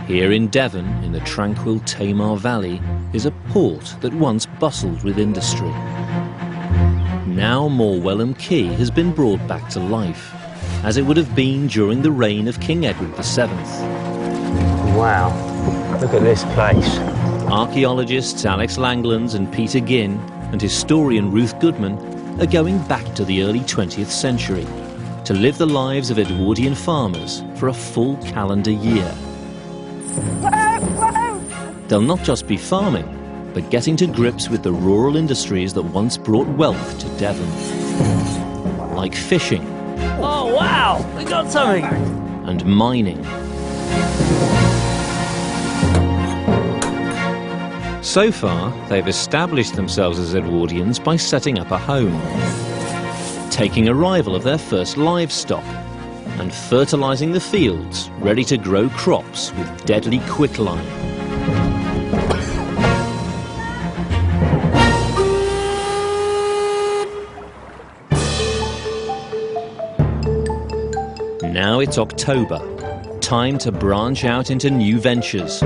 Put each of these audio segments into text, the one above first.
Here in Devon, in the tranquil Tamar Valley, is a port that once bustled with industry. Now Morwellham Quay has been brought back to life, as it would have been during the reign of King Edward VII. Wow, look at this place. Archaeologists Alex Langlands and Peter Ginn and historian Ruth Goodman are going back to the early 20th century to live the lives of Edwardian farmers for a full calendar year. They'll not just be farming, but getting to grips with the rural industries that once brought wealth to Devon. Like fishing. Oh, wow, we got something. And mining. So far, they've established themselves as Edwardians by setting up a home, taking arrival of their first livestock, and fertilising the fields, ready to grow crops with deadly quicklime. Now it's October, time to branch out into new ventures,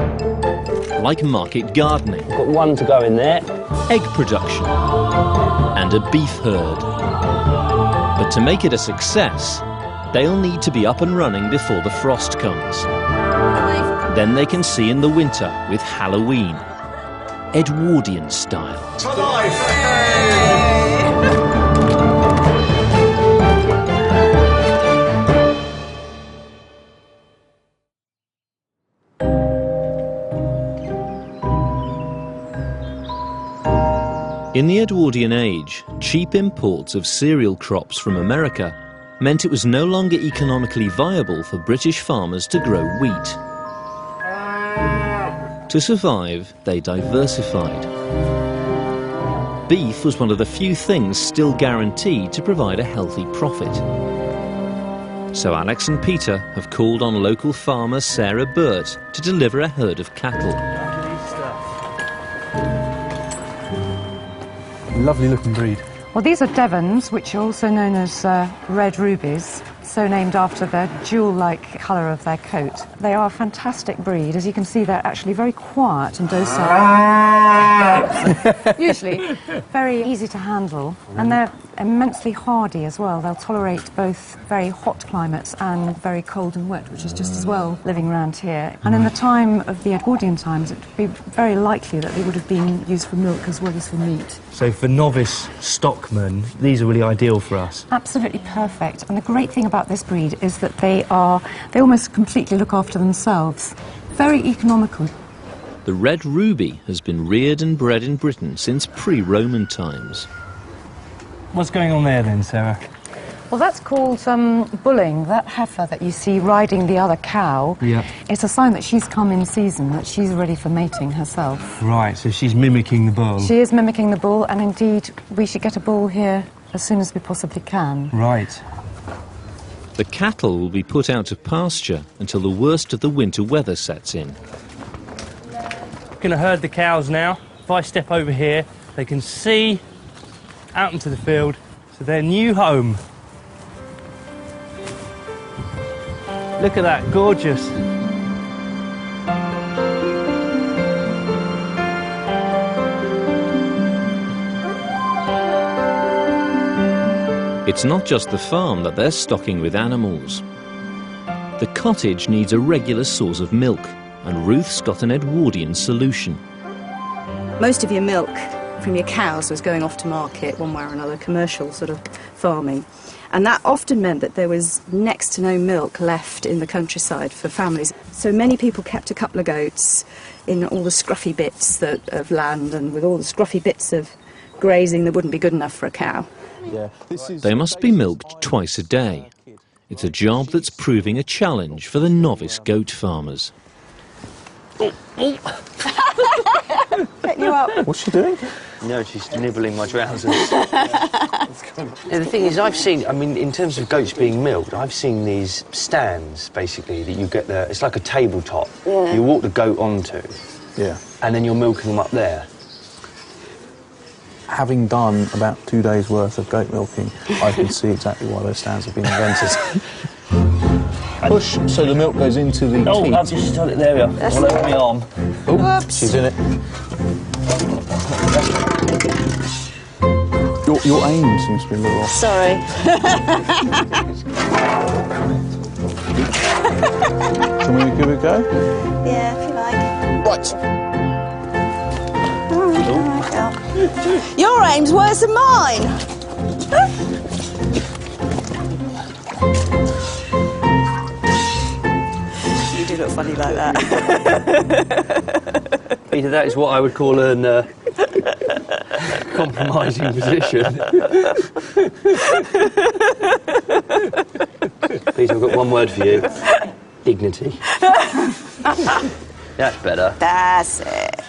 like market gardening. Got one to go in there. Egg production, and a beef herd. But to make it a success, they'll need to be up and running before the frost comes. Then they can see in the winter with Halloween, Edwardian style. In the Edwardian age, cheap imports of cereal crops from America meant it was no longer economically viable for British farmers to grow wheat. To survive, they diversified. Beef was one of the few things still guaranteed to provide a healthy profit. So Alex and Peter have called on local farmer Sarah Burt to deliver a herd of cattle. Lovely looking breed. Well, these are Devons, which are also known as red rubies, so named after the jewel-like colour of their coat. They are a fantastic breed. As you can see, they're actually very quiet and docile. Usually very easy to handle, and they're immensely hardy as well. They'll tolerate both very hot climates and very cold and wet, which is just as well living around here. And in the time of the Edwardian times, it would be very likely that they would have been used for milk as well as for meat. So for novice stockmen, these are really ideal for us. Absolutely perfect. And the great thing about this breed is that they almost completely look after themselves. Very economical. The red ruby has been reared and bred in Britain since pre-Roman times. What's going on there then, Sarah? Well, that's called bulling. That heifer that you see riding the other cow, it's a sign that she's come in season, that she's ready for mating herself. Right, so she's mimicking the bull. She is mimicking the bull, and indeed we should get a bull here as soon as we possibly can. Right. The cattle will be put out to pasture until the worst of the winter weather sets in. I'm going to herd the cows now. If I step over here, they can see out into the field to their new home. Look at that, gorgeous. It's not just the farm that they're stocking with animals. The cottage needs a regular source of milk, and Ruth's got an Edwardian solution. Most of your milk from your cows was going off to market one way or another, commercial sort of farming. And that often meant that there was next to no milk left in the countryside for families. So many people kept a couple of goats in all the scruffy bits of land, and with all the scruffy bits of grazing that wouldn't be good enough for a cow. They must be milked twice a day. It's a job that's proving a challenge for the novice goat farmers. Pick you up. What's she doing? No, she's nibbling my trousers. The thing is, I've seen, I mean, in terms of goats being milked, I've seen these stands, basically, that you get there. It's like a tabletop. Yeah. You walk the goat onto. Yeah. And then you're milking them up there. Having done about 2 days' worth of goat milking, I can see exactly why those stands have been invented. Push so the milk goes into the Oh, teat. I've just done it. There we are. All over my arm. Oh, Whoops. she's in it. Your aim seems to be a little off. Sorry. Can we give it a go? Yeah, if you like. Right. All right, girl. Your aim's worse than mine. You do look funny like that. Peter, that is what I would call an compromising position. Peter, I've got one word for you. Dignity. That's better. That's it.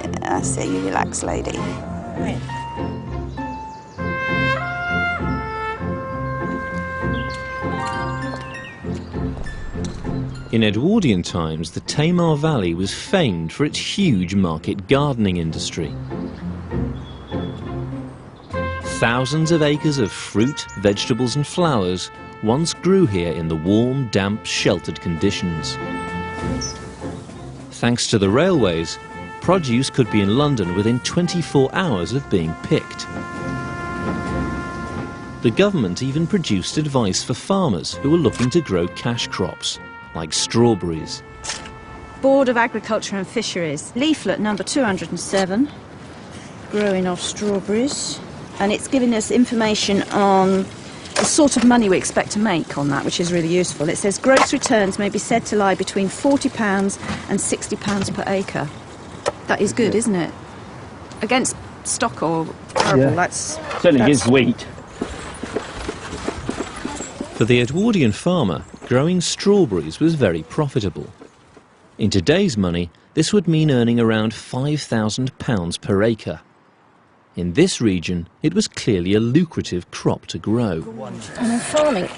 Yeah, that's it. You relax, lady. In Edwardian times, the Tamar Valley was famed for its huge market gardening industry. Thousands of acres of fruit, vegetables and flowers once grew here in the warm, damp, sheltered conditions. Thanks to the railways, produce could be in London within 24 hours of being picked. The government even produced advice for farmers who were looking to grow cash crops, like strawberries. Board of Agriculture and Fisheries, leaflet number 207, growing of strawberries. And it's giving us information on the sort of money we expect to make on that, which is really useful. It says gross returns may be said to lie between £40 and £60 per acre. That is good, isn't it? Against stock or arable, Certainly gives wheat. For the Edwardian farmer, growing strawberries was very profitable. In today's money, this would mean earning around £5,000 per acre. In this region, it was clearly a lucrative crop to grow. And farming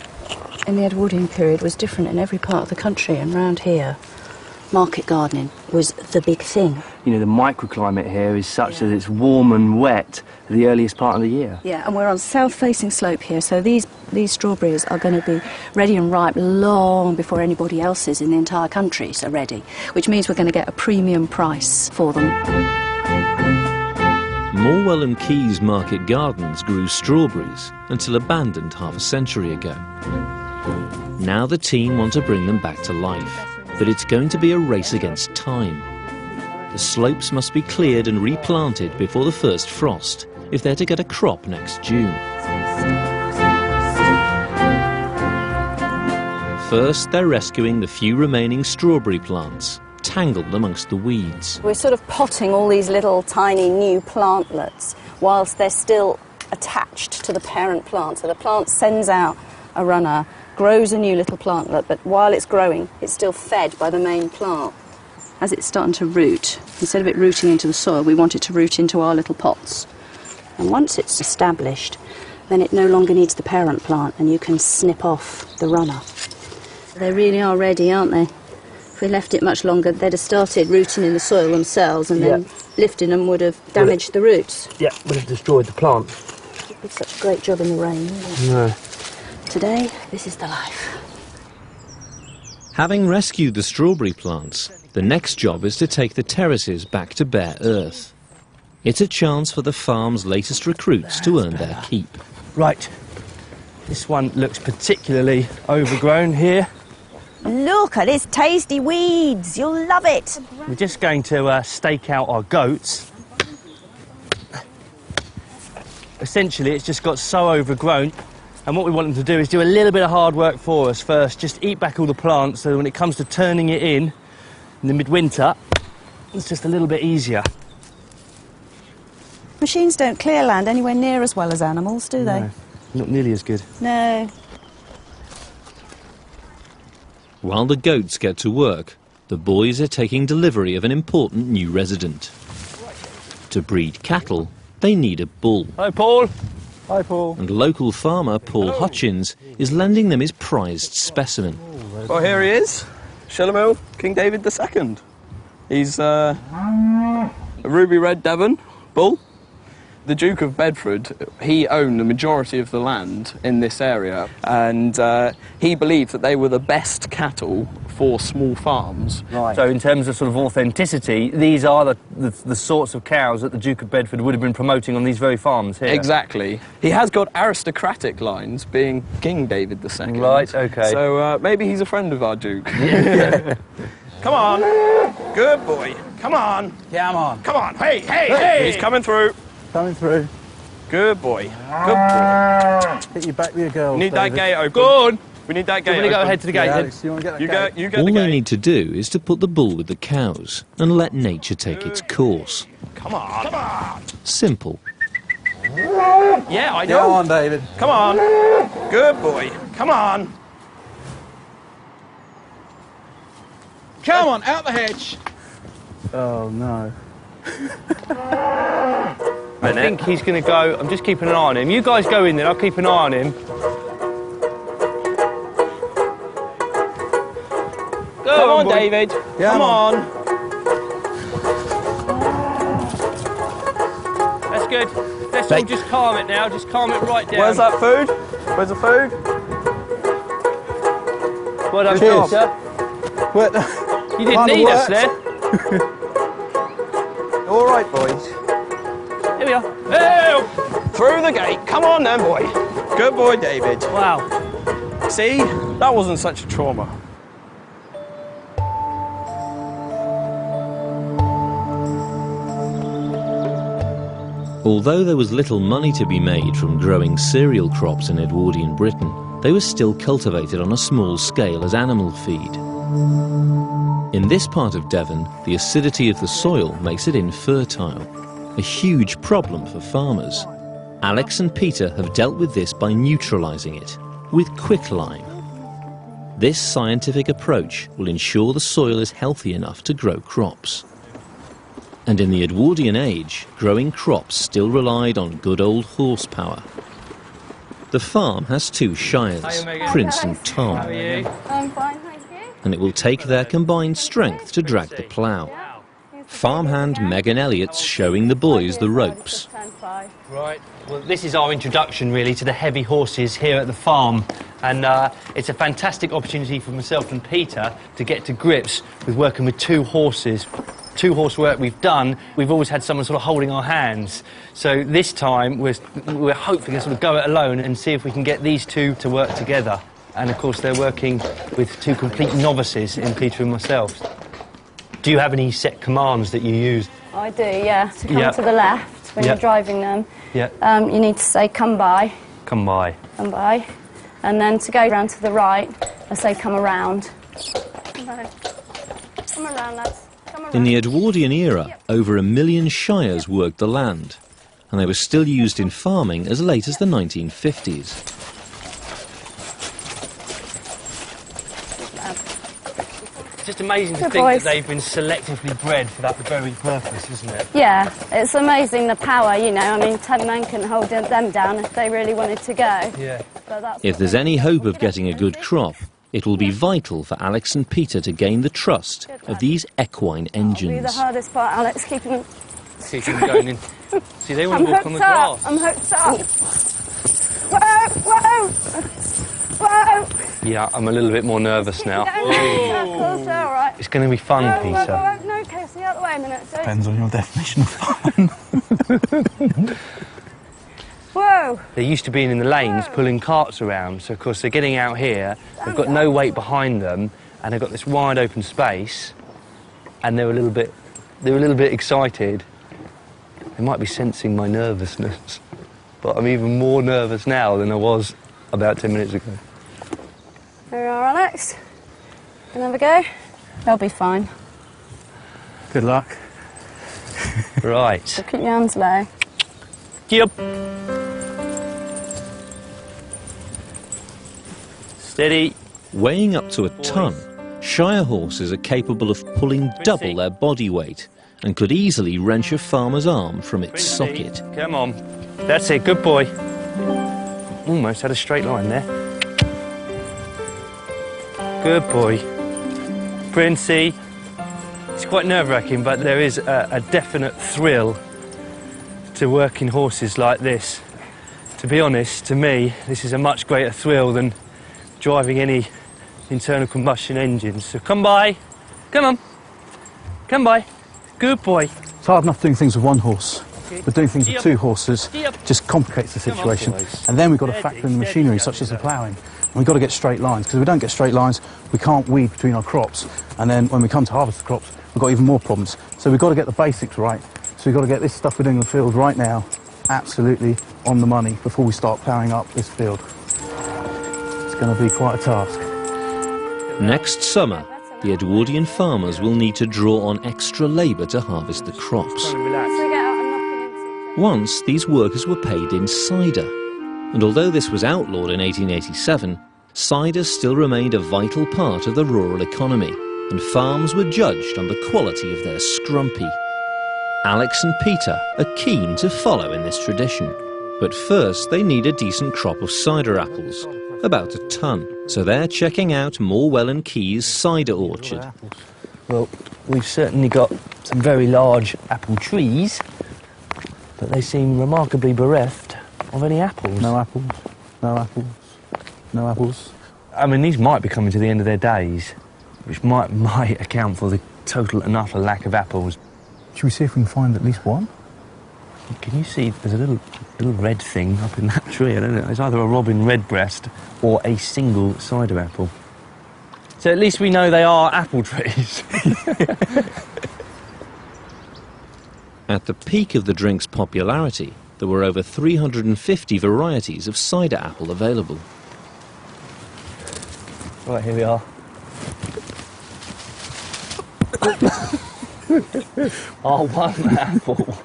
in the Edwardian period was different in every part of the country, and round here, market gardening was the big thing. You know, the microclimate here is such that it's warm and wet at the earliest part of the year. Yeah, and we're on south-facing slope here, so these strawberries are going to be ready and ripe long before anybody else's in the entire country are ready, which means we're going to get a premium price for them. Morwell and Keys market gardens grew strawberries until abandoned half a century ago. Now the team want to bring them back to life, but it's going to be a race against time. The slopes must be cleared and replanted before the first frost if they're to get a crop next June. First, they're rescuing the few remaining strawberry plants, tangled amongst the weeds. We're sort of potting all these little tiny new plantlets whilst they're still attached to the parent plant. So the plant sends out a runner, grows a new little plantlet, but while it's growing, it's still fed by the main plant. As it's starting to root, instead of it rooting into the soil, we want it to root into our little pots. And once it's established, then it no longer needs the parent plant, and you can snip off the runner. They really are ready, aren't they? If we left it much longer, they'd have started rooting in the soil themselves, and then lifting them would have damaged the roots. Yeah, would have destroyed the plant. It's such a great job in the rain, isn't it? No. Today, this is the life. Having rescued the strawberry plants, the next job is to take the terraces back to bare earth. It's a chance for the farm's latest recruits to earn their keep. Right, this one looks particularly overgrown here. Look at this tasty weeds. You'll love it. We're just going to stake out our goats. Essentially, it's just got so overgrown, and what we want them to do is do a little bit of hard work for us first, just eat back all the plants, so when it comes to turning it in the midwinter, it's just a little bit easier. Machines don't clear land anywhere near as well as animals, do they? No, not nearly as good. No. While the goats get to work, the boys are taking delivery of an important new resident. To breed cattle, they need a bull. Hi, Paul. Hi, Paul. And local farmer Paul Hutchins is lending them his prized specimen. Well, here he is, Shellamil, King David II. He's a ruby red Devon bull, The Duke of Bedford, he owned the majority of the land in this area, and he believed that they were the best cattle for small farms. Right. So in terms of sort of authenticity, these are the sorts of cows that the Duke of Bedford would have been promoting on these very farms here. Exactly. He has got aristocratic lines, being King David II. Right, OK. So maybe he's a friend of our Duke. Yeah. Come on. Good boy. Come on. Yeah, I'm on. Come on. Hey, hey, hey. He's coming through. Coming through. Good boy. Good boy. Hit you back with your girls, Need David. that gate open. Good. We need that gate I'm going to go open. ahead to the gate Yeah, then. Alex, you want to get that You gate? go, you get All the they gate. need to do is to put the bull with the cows and let nature take its course. Come on. Come on. Simple. Yeah, I know. Go on, David. Come on. Good boy. Come on. Come on, out the hedge. Oh, no. I think he's going to go. I'm just keeping an eye on him. You guys go in there, I'll keep an eye on him. Come on, boy. David. Yeah, Come on. That's good. Let's all just calm it now. Just calm it right down. Where's that food? Where's the food? Well done, Cheers. sir. What? You didn't Kinda need us worked. there. All right, boys. Here we are. Oh! Through the gate. Come on then, boy. Good boy, David. Wow. See? That wasn't such a trauma. Although there was little money to be made from growing cereal crops in Edwardian Britain, they were still cultivated on a small scale as animal feed. In this part of Devon, the acidity of the soil makes it infertile, a huge problem for farmers. Alex and Peter have dealt with this by neutralising it with quicklime. This scientific approach will ensure the soil is healthy enough to grow crops. And in the Edwardian age, growing crops still relied on good old horsepower. The farm has two shires, Hiya, Megan. Prince and Tom, How are you? I'm fine, thank you. and it will take their combined strength to drag the plough. Farmhand Megan Elliott's showing the boys the ropes. Right. Well, this is our introduction, really, to the heavy horses here at the farm. And it's a fantastic opportunity for myself and Peter to get to grips with working with two horses. Two-horse work we've done, we've always had someone sort of holding our hands. So this time we're hopefully going to sort of go it alone and see if we can get these two to work together. And of course they're working with two complete novices in Peter and myself. Do you have any set commands that you use? I do, yeah. To come Yeah. to the left when Yeah. you're driving them, Yeah. you need to say come by, Come by. come by. And then to go round to the right, I say come around. Come around, lads. Come around. In the Edwardian era, over 1 million shires worked the land, and they were still used in farming as late as the 1950s. It's just amazing to Good think boys. that they've been selectively bred for that very purpose, isn't it? Yeah, it's amazing the power, you know. I mean, 10 men can hold them down if they really wanted to go. Yeah. But that's If what there's they- any hope of getting a good crop, it will be vital for Alex and Peter to gain the trust of these equine That'll be engines. the hardest part, Alex, keeping them... See if you can go in. See, they want I'm to walk on hooked the up, grass. I'm hooked up. Whoa, whoa, whoa. Yeah, I'm a little bit more nervous now. Circles, they're all right. It's going to be fun, Whoa, Peter. whoa, whoa, no, Casey, out the way a minute. So. Depends on your definition of fun. Whoa. They're used to being in the lanes pulling carts around, so of course they're getting out here, they've got no weight behind them, and they've got this wide open space, and they're a little bit excited. They might be sensing my nervousness, but I'm even more nervous now than I was about 10 minutes ago. There you are, Alex. Can have a go? They'll be fine. Good luck. Right. So keep your hands low. Yep. Steady. Weighing up to a ton, shire horses are capable of pulling double their body weight and could easily wrench a farmer's arm from its socket. Come on. That's it, good boy. Almost had a straight line there. Good boy. Princey. It's quite nerve-wracking, but there is a definite thrill to working horses like this. To be honest, to me, this is a much greater thrill than driving any internal combustion engines. So come by, come on, come by, good boy. It's hard enough doing things with one horse, but doing things with two horses just complicates the situation. And then we've got to factor in the machinery, such as the ploughing. And we've got to get straight lines, because if we don't get straight lines, we can't weed between our crops. And then when we come to harvest the crops, we've got even more problems. So we've got to get the basics right. So we've got to get this stuff we're doing in the field right now absolutely on the money before we start ploughing up this field. It's going to be quite a task. Next summer, the Edwardian farmers will need to draw on extra labour to harvest the crops. Once, these workers were paid in cider, and although this was outlawed in 1887, cider still remained a vital part of the rural economy, and farms were judged on the quality of their scrumpy. Alex and Peter are keen to follow in this tradition, but first they need a decent crop of cider apples, about a tonne, so they're checking out Morwell & Key's cider orchard. Well, we've certainly got some very large apple trees, but they seem remarkably bereft of any apples. No apples, no apples, no apples. I mean, these might be coming to the end of their days, which might account for the total and utter lack of apples. Should we see if we can find at least one? Can you see there's a little red thing up in that tree? I don't know. It's either a robin redbreast or a single cider apple. So at least we know they are apple trees. At the peak of the drink's popularity, there were over 350 varieties of cider apple available. Right, here we are. Our one apple.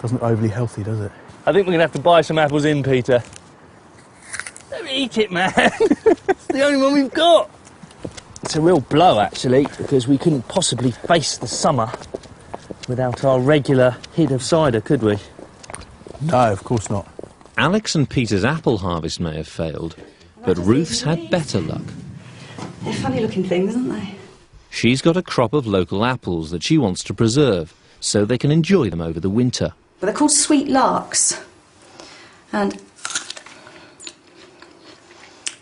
Doesn't look overly healthy, does it? I think we're going to have to buy some apples in, Peter. Let me eat it, man. It's the only one we've got. It's a real blow, actually, because we couldn't possibly face the summer without our regular hit of cider, could we? No, of course not. Alex and Peter's apple harvest may have failed, but Ruth's had better luck. They're funny-looking things, aren't they? She's got a crop of local apples that she wants to preserve, so they can enjoy them over the winter. But they're called sweet larks, and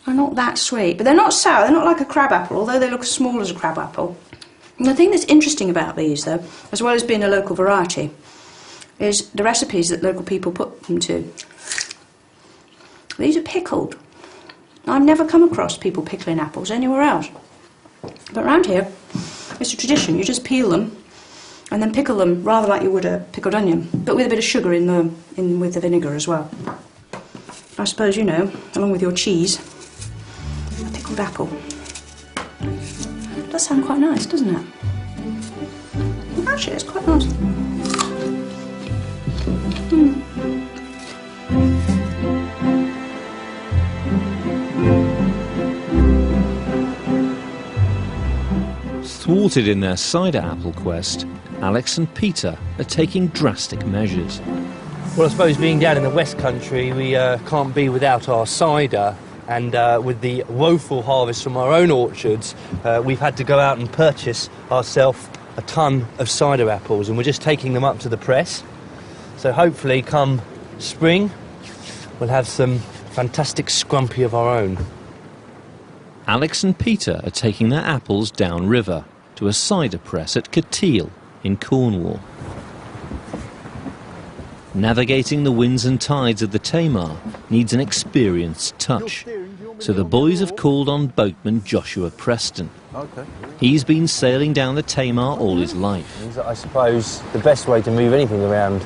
they're not that sweet. But they're not sour, they're not like a crab apple, although they look as small as a crab apple. And the thing that's interesting about these, though, as well as being a local variety, is the recipes that local people put them to. These are pickled. I've never come across people pickling apples anywhere else. But around here, it's a tradition. You just peel them and then pickle them rather like you would a pickled onion, but with a bit of sugar with the vinegar as well. I suppose, you know, along with your cheese, a pickled apple. It does sound quite nice, doesn't it? Actually, it's quite nice. Thwarted in their cider apple quest, Alex and Peter are taking drastic measures. Well, I suppose being down in the West Country, we can't be without our cider. And with the woeful harvest from our own orchards, we've had to go out and purchase ourselves a tonne of cider apples, and we're just taking them up to the press. So hopefully, come spring, we'll have some fantastic scrumpy of our own. Alex and Peter are taking their apples downriver to a cider press at Cateel in Cornwall. Navigating the winds and tides of the Tamar needs an experienced touch, so the boys have called on boatman Joshua Preston. He's been sailing down the Tamar all his life. I suppose the best way to move anything around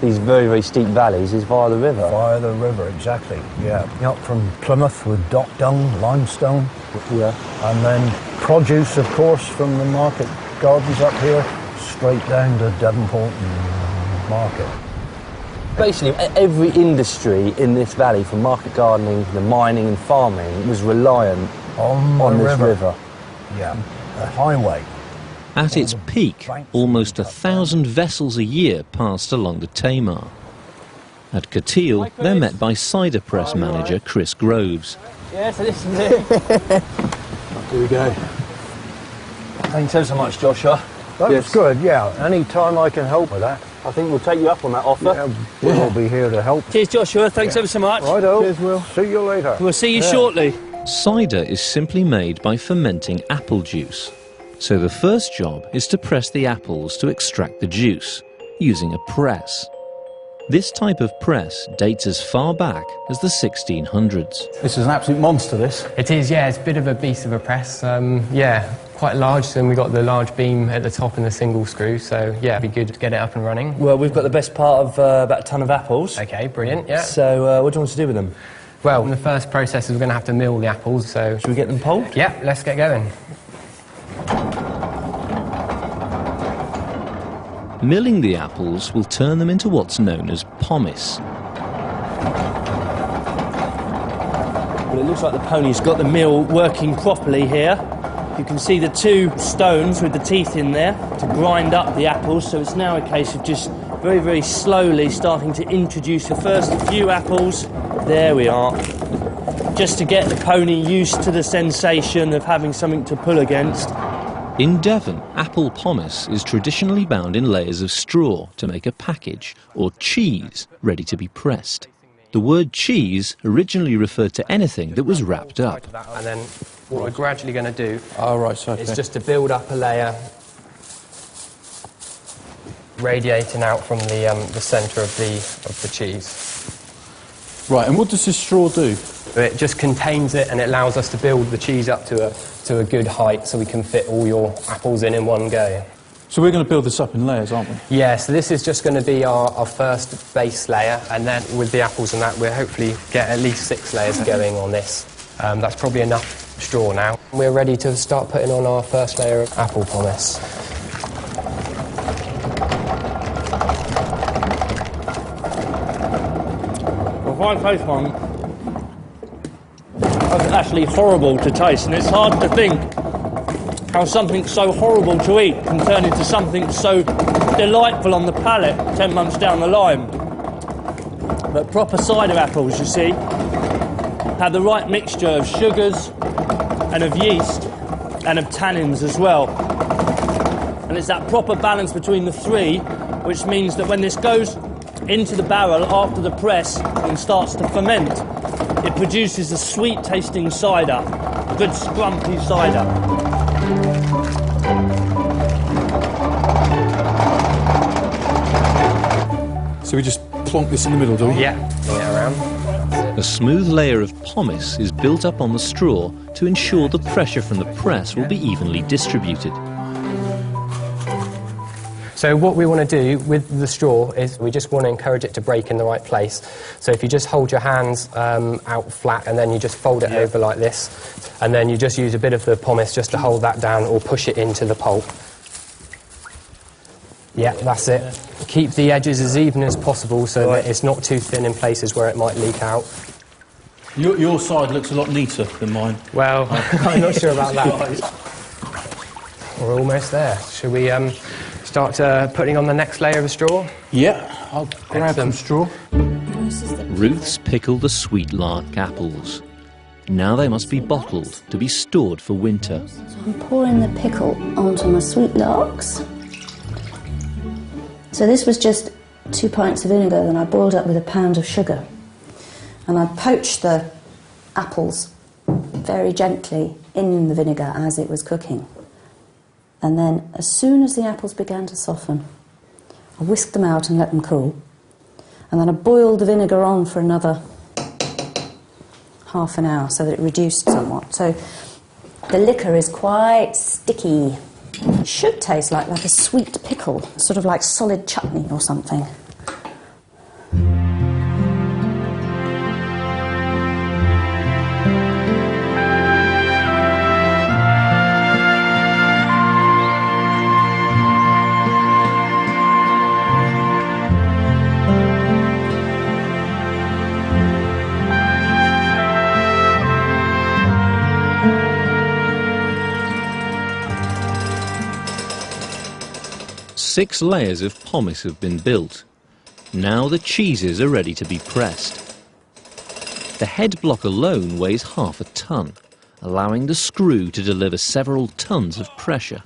these very, very steep valleys is via the river. Via the river, exactly, yeah. Up from Plymouth with dock dung, limestone. Yeah. And then produce, of course, from the market gardens up here, straight down to Devonport and Market. Basically, every industry in this valley, from market gardening, the mining and farming, was reliant on this river. Yeah, a highway. At its peak, almost 1,000 vessels a year passed along the Tamar. At Cateel, they're met by cider press manager Chris Groves. Yeah, so this is it. Here we go. Thanks so much, Joshua. That's good, yeah. Any time I can help with that. I think we'll take you up on that offer. We'll be here to help. Cheers, Joshua. Thanks ever so much. Righto. Cheers, Will. See you later. We'll see you shortly. Cider is simply made by fermenting apple juice. So the first job is to press the apples to extract the juice, using a press. This type of press dates as far back as the 1600s. This is an absolute monster, this. It is, yeah, it's a bit of a beast of a press. Yeah, quite large, and we've got the large beam at the top and the single screw, so yeah, it'd be good to get it up and running. Well, we've got the best part of about a ton of apples. Okay, brilliant, yeah. So what do you want to do with them? Well, the first process is we're going to have to mill the apples, so... Should we get them pulled? Yeah, let's get going. Milling the apples will turn them into what's known as pomace. Well, it looks like the pony's got the mill working properly here. You can see the two stones with the teeth in there to grind up the apples, so it's now a case of just very, very slowly starting to introduce the first few apples. There we are. Just to get the pony used to the sensation of having something to pull against. In Devon, apple pomace is traditionally bound in layers of straw to make a package, or cheese, ready to be pressed. The word cheese originally referred to anything that was wrapped up. And then what we're gradually going to do Okay. is just to build up a layer radiating out from the centre of the cheese. Right, and what does this straw do? It just contains it, and it allows us to build the cheese up to a good height so we can fit all your apples in one go. So we're going to build this up in layers, aren't we? Yeah, so this is just going to be our first base layer, and then with the apples and that, we'll hopefully get at least 6 layers going on this. That's probably enough straw now. We're ready to start putting on our first layer of apple pomace. Well, if I taste one, that's actually horrible to taste, and it's hard to think how something so horrible to eat can turn into something so delightful on the palate 10 months down the line. But proper cider apples, you see, have the right mixture of sugars and of yeast and of tannins as well. And it's that proper balance between the three, which means that when this goes into the barrel after the press and starts to ferment, it produces a sweet-tasting cider, a good scrumpy cider. So we just plonk this in the middle, do we? Yeah, bring it around. A smooth layer of pomace is built up on the straw to ensure the pressure from the press will be evenly distributed. So what we want to do with the straw is we just want to encourage it to break in the right place. So if you just hold your hands out flat and then you just fold it over like this, and then you just use a bit of the pomace just to hold that down or push it into the pulp. Yeah, that's it. Keep the edges as even as possible so that it's not too thin in places where it might leak out. Your side looks a lot neater than mine. Well, I'm not sure about that. We're almost there. Should we start putting on the next layer of straw? Yeah, I'll grab some straw. Ruth's pickled the sweet-lark apples. Now they must be bottled to be stored for winter. I'm pouring the pickle onto my sweet larks. So this was just 2 pints of vinegar that I boiled up with a pound of sugar. And I poached the apples very gently in the vinegar as it was cooking. And then as soon as the apples began to soften, I whisked them out and let them cool. And then I boiled the vinegar on for another half an hour so that it reduced somewhat. So the liquor is quite sticky. It should taste like a sweet pickle, sort of like solid chutney or something. Six layers of pomace have been built. Now the cheeses are ready to be pressed. The head block alone weighs half a ton, allowing the screw to deliver several tons of pressure.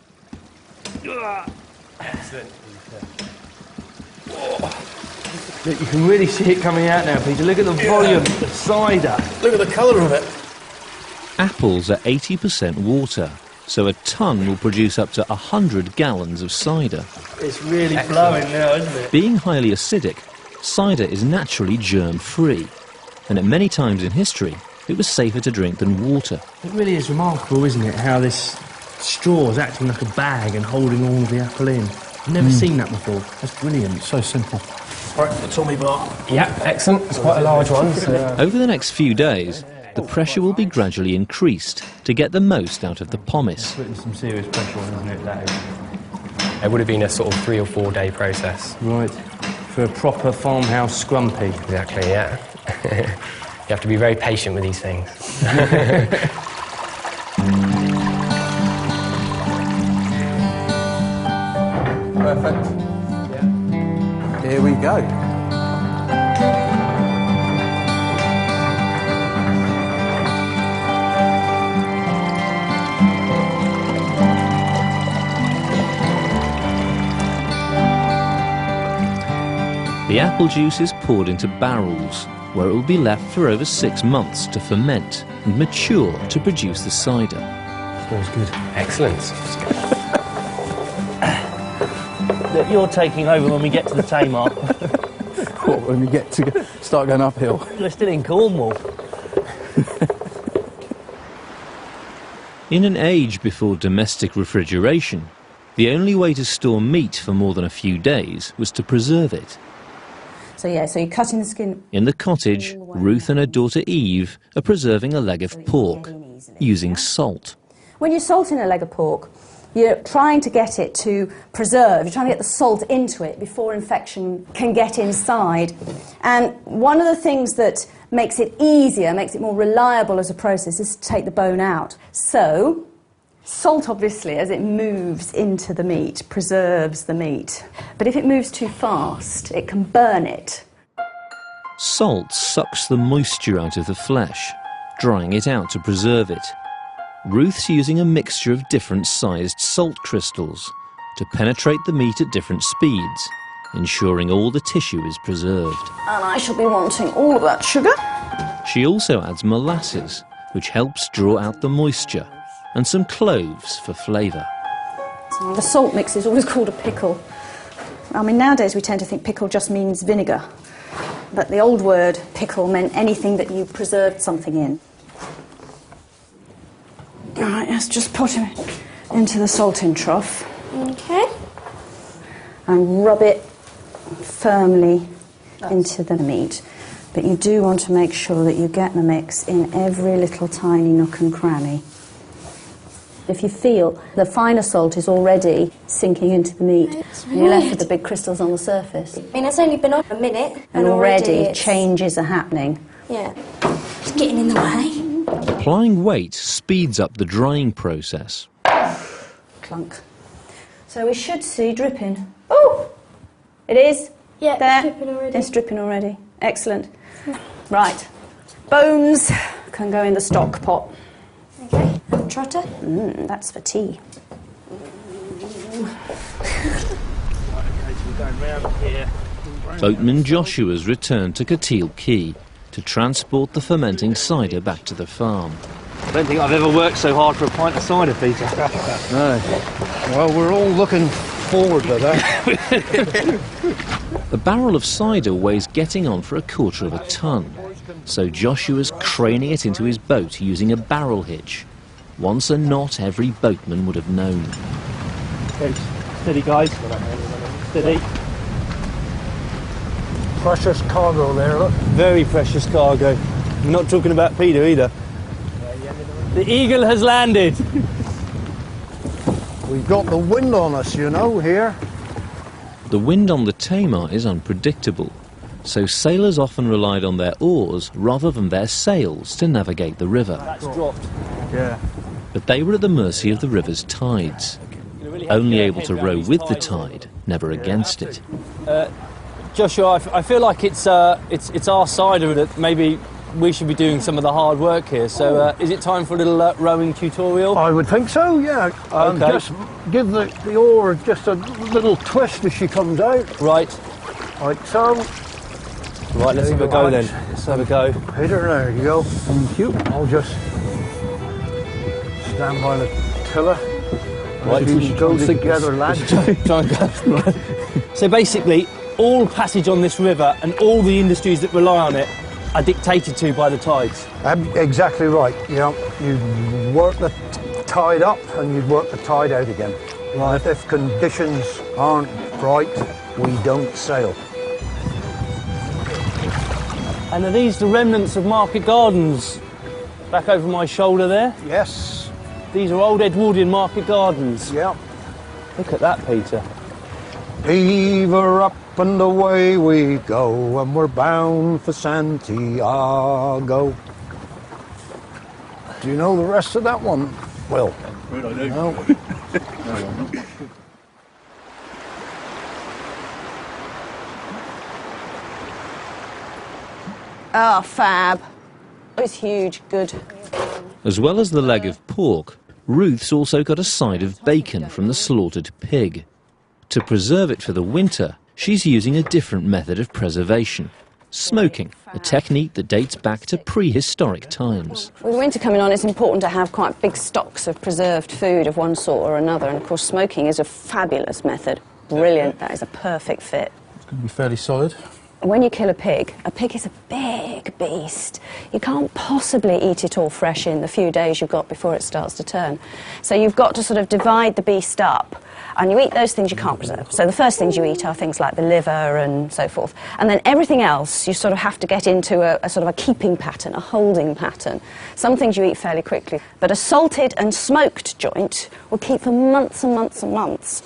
Look, you can really see it coming out now, Peter. Look at the volume of cider. Look at the colour of it. Apples are 80% water, so a tonne will produce up to 100 gallons of cider. It's really flowing now, isn't it? Being highly acidic, cider is naturally germ-free, and at many times in history, it was safer to drink than water. It really is remarkable, isn't it, how this straw is acting like a bag and holding all of the apple in. I've never seen that before. That's brilliant. So simple. Right, the tummy bar. Yeah, excellent. It's quite a large one. So, Over the next few days, the pressure will be gradually increased to get the most out of the pomace. Putting some serious pressure on, isn't it, that is? it would have been a sort of 3 or 4 day process. Right. For a proper farmhouse scrumpy. Exactly, yeah. You have to be very patient with these things. Perfect. Here we go. The apple juice is poured into barrels, where it will be left for over 6 months to ferment and mature to produce the cider. Smells good. Excellent. Look, you're taking over when we get to the Tamar. What, when we get to start going uphill? We're still in Cornwall. In an age before domestic refrigeration, the only way to store meat for more than a few days was to preserve it. So yeah, so you're cutting the skin. In the cottage, Ruth and her daughter Eve are preserving a leg of pork, using salt. When you're salting a leg of pork, you're trying to get it to preserve, you're trying to get the salt into it before infection can get inside. And one of the things that makes it easier, makes it more reliable as a process, is to take the bone out. So, salt obviously, as it moves into the meat, preserves the meat. But if it moves too fast, it can burn it. Salt sucks the moisture out of the flesh, drying it out to preserve it. Ruth's using a mixture of different sized salt crystals to penetrate the meat at different speeds, ensuring all the tissue is preserved. And I shall be wanting all of that sugar. She also adds molasses, which helps draw out the moisture, and some cloves for flavour. So the salt mix is always called a pickle. I mean, nowadays we tend to think pickle just means vinegar, but the old word pickle meant anything that you preserved something in. All right, let's just put it into the salting trough. Okay. And rub it firmly into the meat. But you do want to make sure that you get the mix in every little tiny nook and cranny. If you feel the finer salt is already sinking into the meat, you're left with the big crystals on the surface. I mean, it's only been on a minute. And already changes are happening. Yeah. It's getting in the way. Applying weight speeds up the drying process. Clunk. So we should see dripping. Oh! It is? Yeah, there. it's dripping already. It's dripping already. Excellent. Right. Bones can go in the stock pot. Okay. Trotter? That's for tea. Boatman Joshua's returned to Cateel Quay to transport the fermenting cider back to the farm. I don't think I've ever worked so hard for a pint of cider, Peter. No. Well, we're all looking forward to that. A barrel of cider weighs getting on for a quarter of a tonne, so Joshua's craning it into his boat using a barrel hitch, once a knot every boatman would have known. Okay, steady, guys. Steady. Precious cargo there, look. Very precious cargo. We're not talking about Peter either. The Eagle has landed. We've got the wind on us, you know, here. The wind on the Tamar is unpredictable, so sailors often relied on their oars rather than their sails to navigate the river. That's dropped. Yeah. But they were at the mercy of the river's tides, only able to row with the tide, never against it. Joshua, I feel like it's our cider that maybe we should be doing some of the hard work here. So is it time for a little rowing tutorial? I would think so, yeah. Okay. Just give the oar just a little twist as she comes out. Right. Like so. Right, let's have a go then. Let's have a go. Hit her, there you go. Thank you. I'll just stand by the tiller. Right, we can go together, lads. Try and go. So basically, all passage on this river and all the industries that rely on it are dictated to by the tides. Exactly right. You know, you work the tide up and you'd work the tide out again. Right. If conditions aren't right, we don't sail. And are these the remnants of market gardens back over my shoulder there? Yes. These are old Edwardian market gardens. Yeah. Look at that, Peter. Heave her up and away we go, and we're bound for Santiago. Do you know the rest of that one? Well, I do. no. Oh, fab. It's huge, good. As well as the leg of pork, Ruth's also got a side of bacon from the slaughtered pig. To preserve it for the winter, she's using a different method of preservation. Smoking, a technique that dates back to prehistoric times. With winter coming on, it's important to have quite big stocks of preserved food of one sort or another, and of course smoking is a fabulous method. Brilliant, that is a perfect fit. It's going to be fairly solid. When you kill a pig is a big beast. You can't possibly eat it all fresh in the few days you've got before it starts to turn. So you've got to sort of divide the beast up, and you eat those things you can't preserve. So the first things you eat are things like the liver and so forth. And then everything else, you sort of have to get into a sort of a keeping pattern, a holding pattern. Some things you eat fairly quickly, but a salted and smoked joint will keep for months and months and months.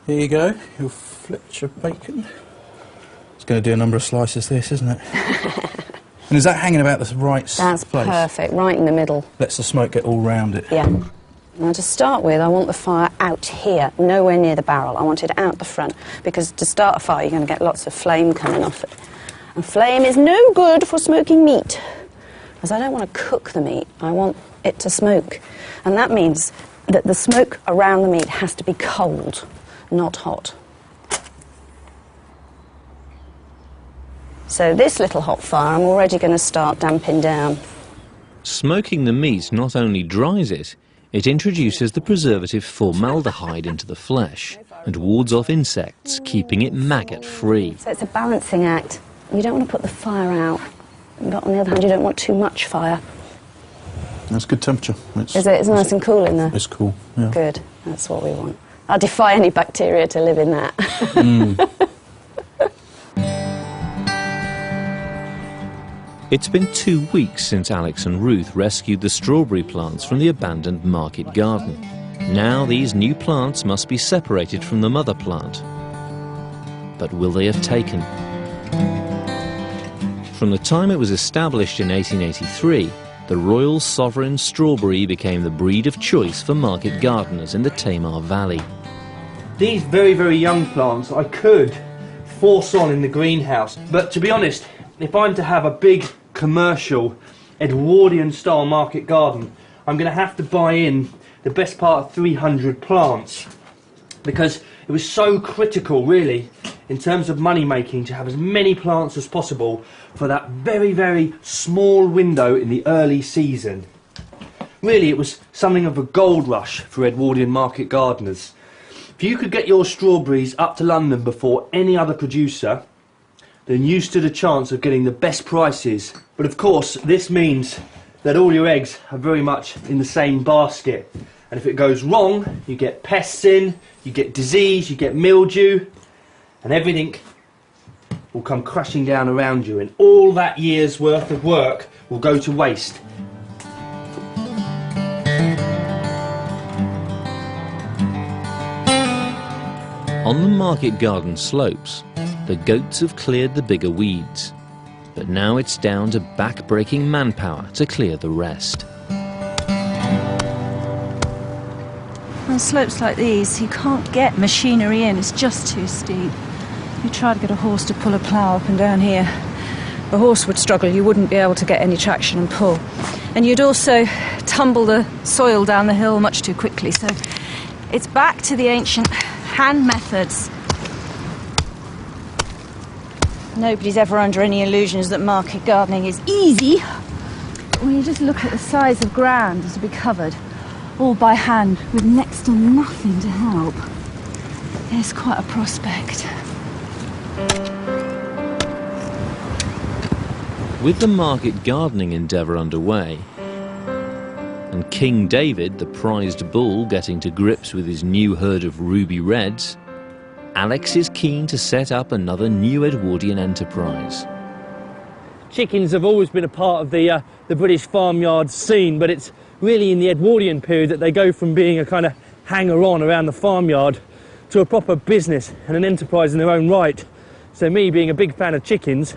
Here you go, your Fletcher bacon. It's going to do a number of slices, this, isn't it? And is that hanging about the right place? That's perfect, right in the middle. Lets the smoke get all round it. Yeah. Now to start with, I want the fire out here, nowhere near the barrel. I want it out the front, because to start a fire, you're going to get lots of flame coming off it. And flame is no good for smoking meat, because I don't want to cook the meat. I want it to smoke. And that means that the smoke around the meat has to be cold, not hot. So this little hot fire, I'm already going to start damping down. Smoking the meat not only dries it, it introduces the preservative formaldehyde into the flesh and wards off insects, keeping it maggot-free. So it's a balancing act. You don't want to put the fire out, but on the other hand, you don't want too much fire. That's good temperature. Is it? It's nice and cool in there? It's cool, yeah. Good. That's what we want. I defy any bacteria to live in that. It's been 2 weeks since Alex and Ruth rescued the strawberry plants from the abandoned market garden. Now these new plants must be separated from the mother plant. But will they have taken? From the time it was established in 1883, the Royal Sovereign strawberry became the breed of choice for market gardeners in the Tamar Valley. These very, very young plants I could force on in the greenhouse, but to be honest, if I'm to have a big commercial Edwardian style market garden, I'm going to have to buy in the best part of 300 plants, because it was so critical really in terms of money making to have as many plants as possible for that very, very small window in the early season. Really, it was something of a gold rush for Edwardian market gardeners. If you could get your strawberries up to London before any other producer, then you stood a chance of getting the best prices. But of course, this means that all your eggs are very much in the same basket. And if it goes wrong, you get pests in, you get disease, you get mildew, and everything will come crashing down around you, and all that year's worth of work will go to waste. On the market garden slopes, the goats have cleared the bigger weeds, but now it's down to back-breaking manpower to clear the rest. On slopes like these, you can't get machinery in, it's just too steep. You try to get a horse to pull a plough up and down here, A horse would struggle, you wouldn't be able to get any traction and pull. And you'd also tumble the soil down the hill much too quickly. So it's back to the ancient hand methods. Nobody's ever under any illusions that market gardening is easy. When you just look at the size of ground to be covered, all by hand, with next to nothing to help, it's quite a prospect. With the market gardening endeavour underway, and King David, the prized bull, getting to grips with his new herd of ruby reds, Alex is keen to set up another new Edwardian enterprise. Chickens have always been a part of the British farmyard scene, but it's really in the Edwardian period that they go from being a kind of hanger-on around the farmyard to a proper business and an enterprise in their own right. So me, being a big fan of chickens,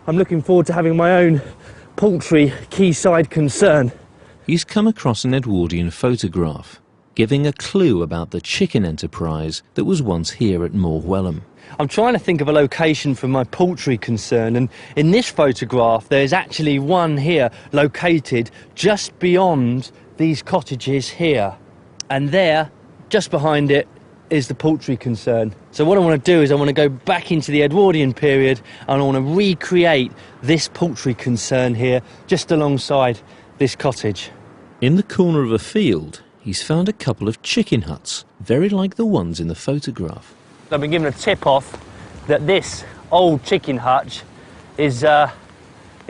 I'm looking forward to having my own poultry quayside concern. He's come across an Edwardian photograph, giving a clue about the chicken enterprise that was once here at Moor Wellham. I'm trying to think of a location for my poultry concern, and in this photograph there's actually one here located just beyond these cottages here, and there, just behind it, is the poultry concern. So what I want to do is I want to go back into the Edwardian period and I want to recreate this poultry concern here just alongside this cottage. In the corner of a field, he's found a couple of chicken huts, very like the ones in the photograph. I've been given a tip-off that this old chicken hutch is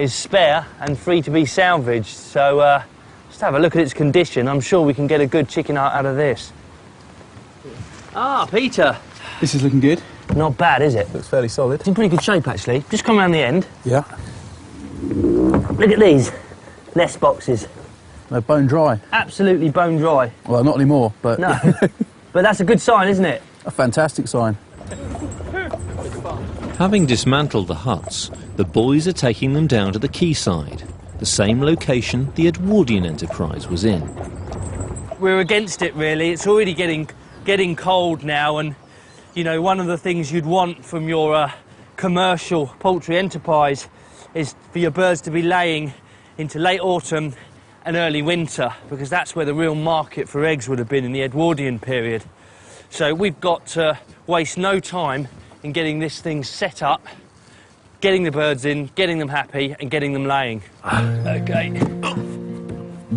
spare and free to be salvaged. So just have a look at its condition. I'm sure we can get a good chicken hut out of this. Ah, Peter. This is looking good. Not bad, is it? Looks fairly solid. It's in pretty good shape, actually. Just come around the end. Yeah. Look at these nest boxes. They're bone dry. Absolutely bone dry. Well, not anymore, but... No. But that's a good sign, isn't it? A fantastic sign. Having dismantled the huts, the boys are taking them down to the quayside, the same location the Edwardian enterprise was in. We're against it, really. It's already getting cold now, and you know, one of the things you'd want from your commercial poultry enterprise is for your birds to be laying into late autumn and early winter, because that's where the real market for eggs would have been in the Edwardian period. So we've got to waste no time in getting this thing set up, getting the birds in, getting them happy and getting them laying. Okay.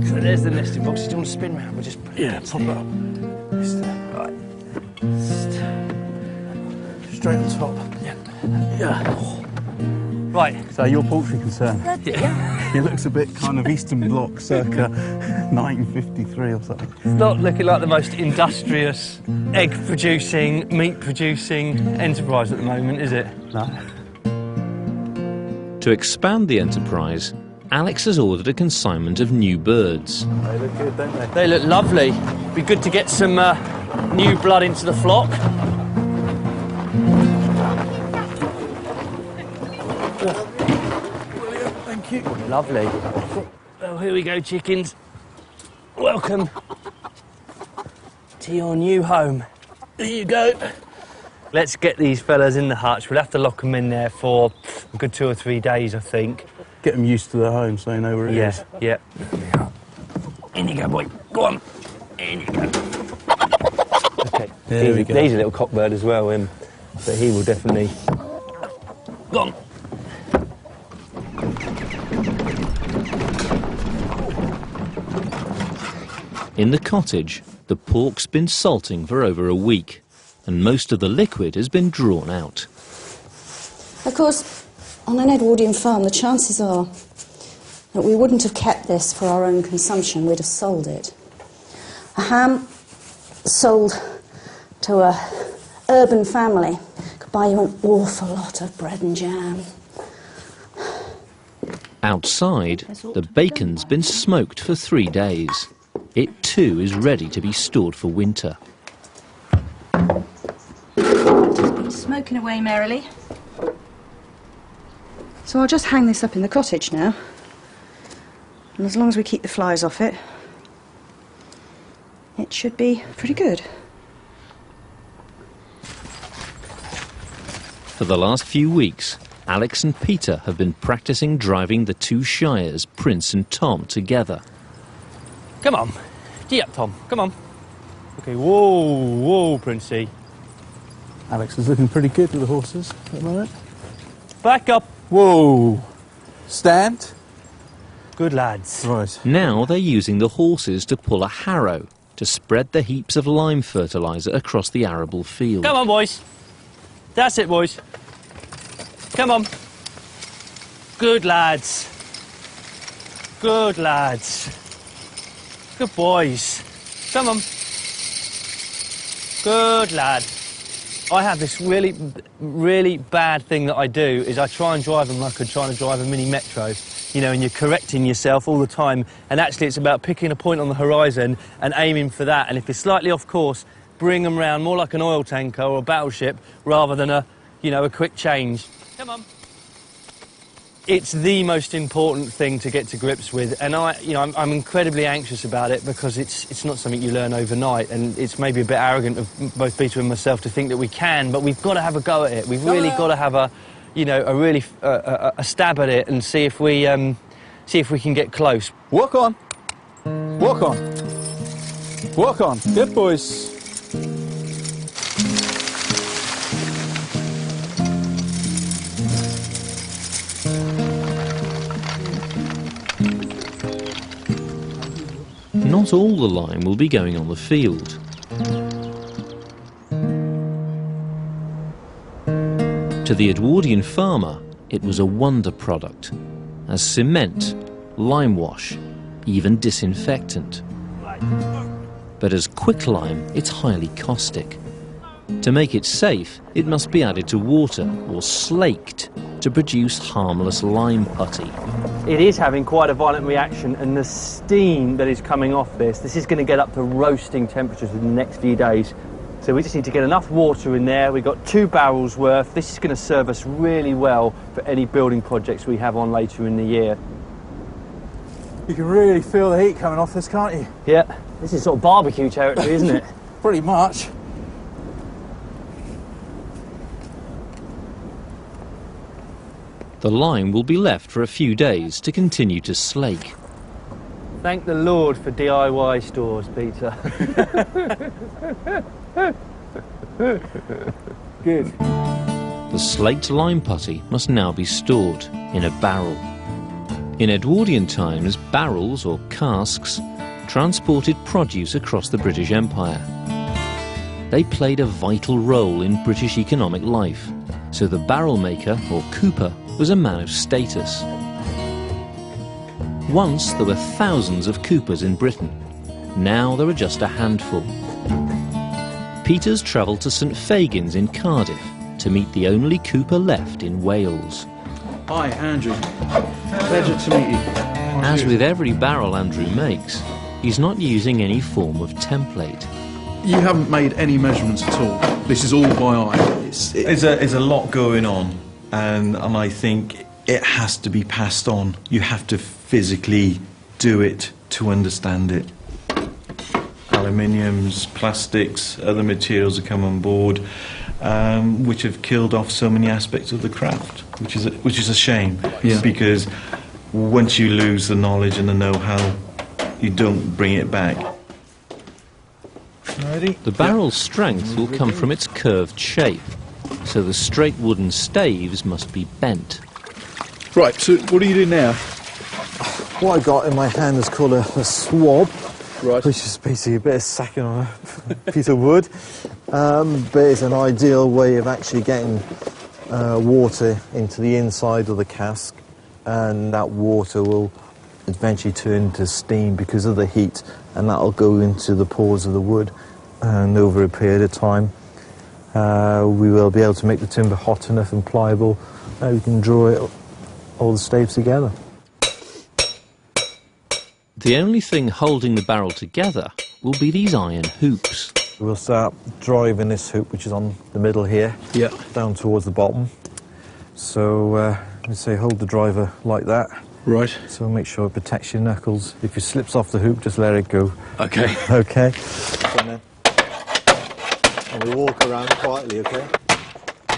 So there's the nesting box. Do you want to spin round? We'll just pop it up. Right. Straight on top. Yeah. Right. So your poultry concern? Yeah. It looks a bit kind of Eastern Bloc, circa 1953 or something. It's not looking like the most industrious, egg-producing, meat-producing enterprise at the moment, is it? No. To expand the enterprise, Alex has ordered a consignment of new birds. They look good, don't they? They look lovely. Be good to get some new blood into the flock. Thank you. Lovely. Oh, here we go, chickens. Welcome to your new home. There you go. Let's get these fellas in the hutch. We'll have to lock them in there for a good 2 or 3 days, I think. Get them used to their home so they know where it is. Yeah. In you go, boy. Go on. In you go. Okay. There we go. He's a little cockbird as well, but he will definitely... Go on. In the cottage, the pork's been salting for over a week, and most of the liquid has been drawn out. Of course, on an Edwardian farm, the chances are that we wouldn't have kept this for our own consumption, we'd have sold it. A ham sold to a urban family could buy you an awful lot of bread and jam. Outside, the bacon's been smoked for 3 days. It too is ready to be stored for winter. Smoking away merrily. So I'll just hang this up in the cottage now. And as long as we keep the flies off it, it should be pretty good. For the last few weeks, Alex and Peter have been practicing driving the two Shires, Prince and Tom, together. Come on. Gee up, Tom. Come on. OK, whoa, Princey. Alex is looking pretty good with the horses at the moment. Back up. Whoa. Stand. Good lads. Right. Now they're using the horses to pull a harrow to spread the heaps of lime fertiliser across the arable field. Come on, boys. That's it, boys. Come on. Good lads. Good lads. Good boys. Come on. Good lad. I have this really bad thing that I do, is I try and drive them like I'm trying to drive a mini metro, you know, and you're correcting yourself all the time, and actually it's about picking a point on the horizon and aiming for that, and if you're slightly off course, bring them round more like an oil tanker or a battleship rather than a, you know, a quick change. Come on. It's the most important thing to get to grips with, and I'm incredibly anxious about it because it's not something you learn overnight, and it's maybe a bit arrogant of both Peter and myself to think that we can, but we've got to have a go at it. We've really got to have a stab at it and see if we can get close. Walk on. Walk on. Walk on. Good boys. Not all the lime will be going on the field. To the Edwardian farmer, it was a wonder product, as cement, lime wash, even disinfectant. But as quicklime, it's highly caustic. To make it safe, it must be added to water or slaked to produce harmless lime putty. It is having quite a violent reaction, and the steam that is coming off this is going to get up to roasting temperatures in the next few days. So we just need to get enough water in there. We've got 2 barrels worth. This is going to serve us really well for any building projects we have on later in the year. You can really feel the heat coming off this, can't you? Yeah, this is sort of barbecue territory, isn't it? Pretty much. The lime will be left for a few days to continue to slake. Thank the Lord for DIY stores, Peter. Good. The slaked lime putty must now be stored in a barrel. In Edwardian times, barrels or casks transported produce across the British Empire. They played a vital role in British economic life, so the barrel maker, or cooper, was a man of status. Once there were thousands of coopers in Britain. Now there are just a handful. Peter's travelled to St Fagin's in Cardiff to meet the only cooper left in Wales. Hi, Andrew. Pleasure to meet you. As with every barrel Andrew makes, he's not using any form of template. You haven't made any measurements at all. This is all by eye. There's a lot going on, and I think it has to be passed on. You have to physically do it to understand it. Aluminiums, plastics, other materials have come on board, which have killed off so many aspects of the craft, which is a shame. Yeah. Because once you lose the knowledge and the know-how, you don't bring it back. Ready? The barrel's strength will come from its curved shape, so the straight wooden staves must be bent. Right, so what do you do now? What I got in my hand is called a swab, right, which is basically a bit of sacking on a piece of wood, but it's an ideal way of actually getting water into the inside of the cask, and that water will eventually turn into steam because of the heat, and that'll go into the pores of the wood, and over a period of time we will be able to make the timber hot enough and pliable that we can draw it, all the staves together. The only thing holding the barrel together will be these iron hoops. We'll start driving this hoop, which is on the middle here, yeah, down towards the bottom. So let's say hold the driver like that. Right. So make sure it protects your knuckles. If it slips off the hoop, just let it go. Okay. Okay. And we walk around quietly, okay?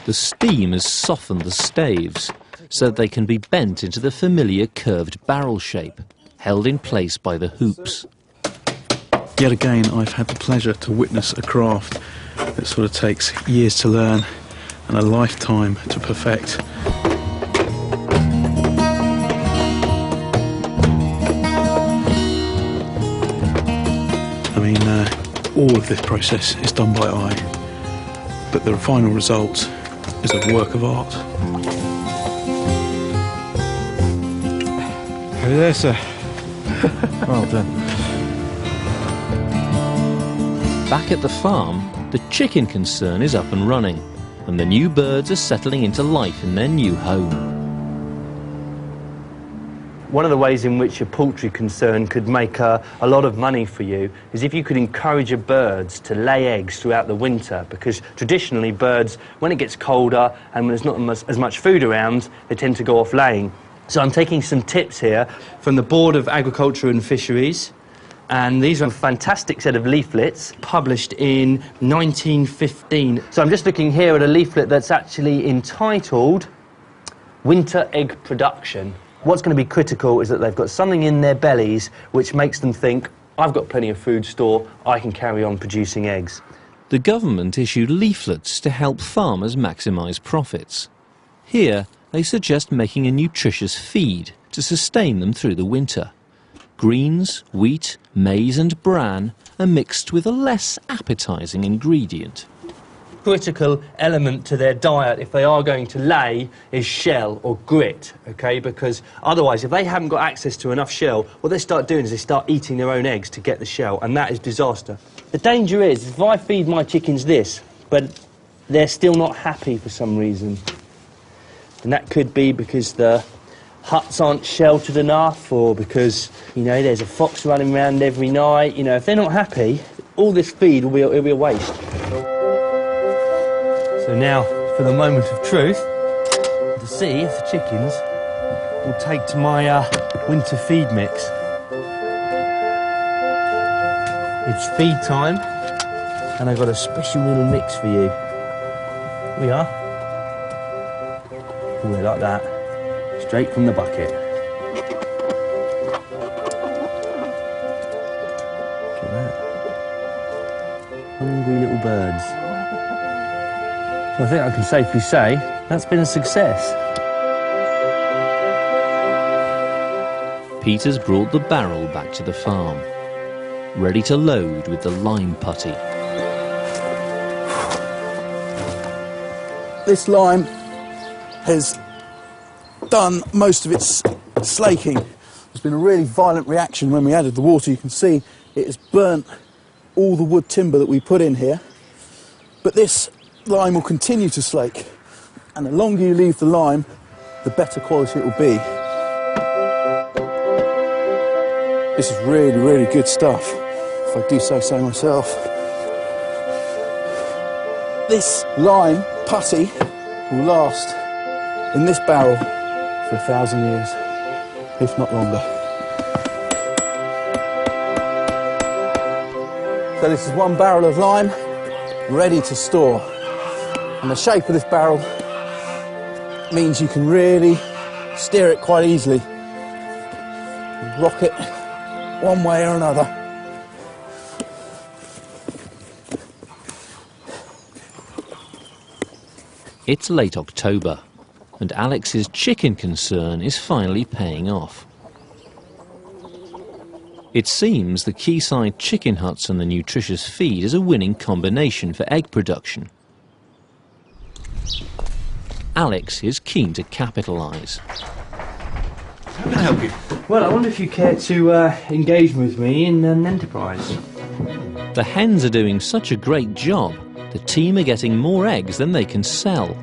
The steam has softened the staves, so that they can be bent into the familiar curved barrel shape, held in place by the hoops. Yet again, I've had the pleasure to witness a craft that sort of takes years to learn and a lifetime to perfect. I mean, all of this process is done by eye, but the final result is a work of art. Over there, sir. Well done. Back at the farm, the chicken concern is up and running, and the new birds are settling into life in their new home. One of the ways in which a poultry concern could make a lot of money for you is if you could encourage your birds to lay eggs throughout the winter, because traditionally birds, when it gets colder and when there's not as much food around, they tend to go off laying. So I'm taking some tips here from the Board of Agriculture and Fisheries, and these are a fantastic set of leaflets published in 1915. So I'm just looking here at a leaflet that's actually entitled Winter Egg Production. What's going to be critical is that they've got something in their bellies which makes them think, I've got plenty of food store, I can carry on producing eggs. The government issued leaflets to help farmers maximise profits. Here, they suggest making a nutritious feed to sustain them through the winter. Greens, wheat, maize and bran are mixed with a less appetising ingredient. Critical element to their diet, if they are going to lay, is shell or grit, okay? Because otherwise, if they haven't got access to enough shell, what they start doing is they start eating their own eggs to get the shell, and that is disaster. The danger is, if I feed my chickens this, but they're still not happy for some reason, and that could be because the huts aren't sheltered enough, or because, you know, there's a fox running around every night. You know, if they're not happy, all this feed will be a waste. So now, for the moment of truth, to see if the chickens will take to my winter feed mix. It's feed time, and I've got a special little mix for you. Here we are. Ooh, like that. Straight from the bucket. Look at that. Hungry little birds. So I think I can safely say that's been a success. Peter's brought the barrel back to the farm, ready to load with the lime putty. This lime has done most of its slaking. There's been a really violent reaction when we added the water. You can see it has burnt all the wood timber that we put in here. But this lime will continue to slake, and the longer you leave the lime, the better quality it will be. This is really, really good stuff, if I do say so myself. This lime putty will last in this barrel for 1,000 years, if not longer. So this is one barrel of lime ready to store. And the shape of this barrel means you can really steer it quite easily. Rock it one way or another. It's late October, and Alex's chicken concern is finally paying off. It seems the quayside chicken huts and the nutritious feed is a winning combination for egg production. Alex is keen to capitalise. How can I help you? Well, I wonder if you care to engage with me in an enterprise. The hens are doing such a great job, the team are getting more eggs than they can sell.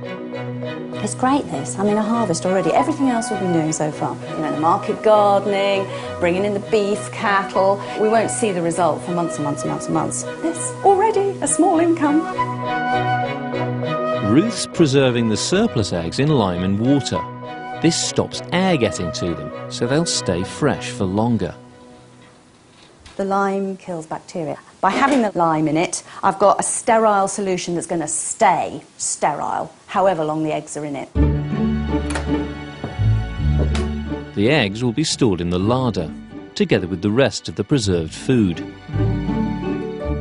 It's great, this. I mean, a harvest already. Everything else we've been doing so far. You know, the market gardening, bringing in the beef, cattle. We won't see the result for months and months and months and months. This, already a small income. Ruth's preserving the surplus eggs in lime and water. This stops air getting to them, so they'll stay fresh for longer. The lime kills bacteria. By having the lime in it, I've got a sterile solution that's going to stay sterile, however long the eggs are in it. The eggs will be stored in the larder, together with the rest of the preserved food.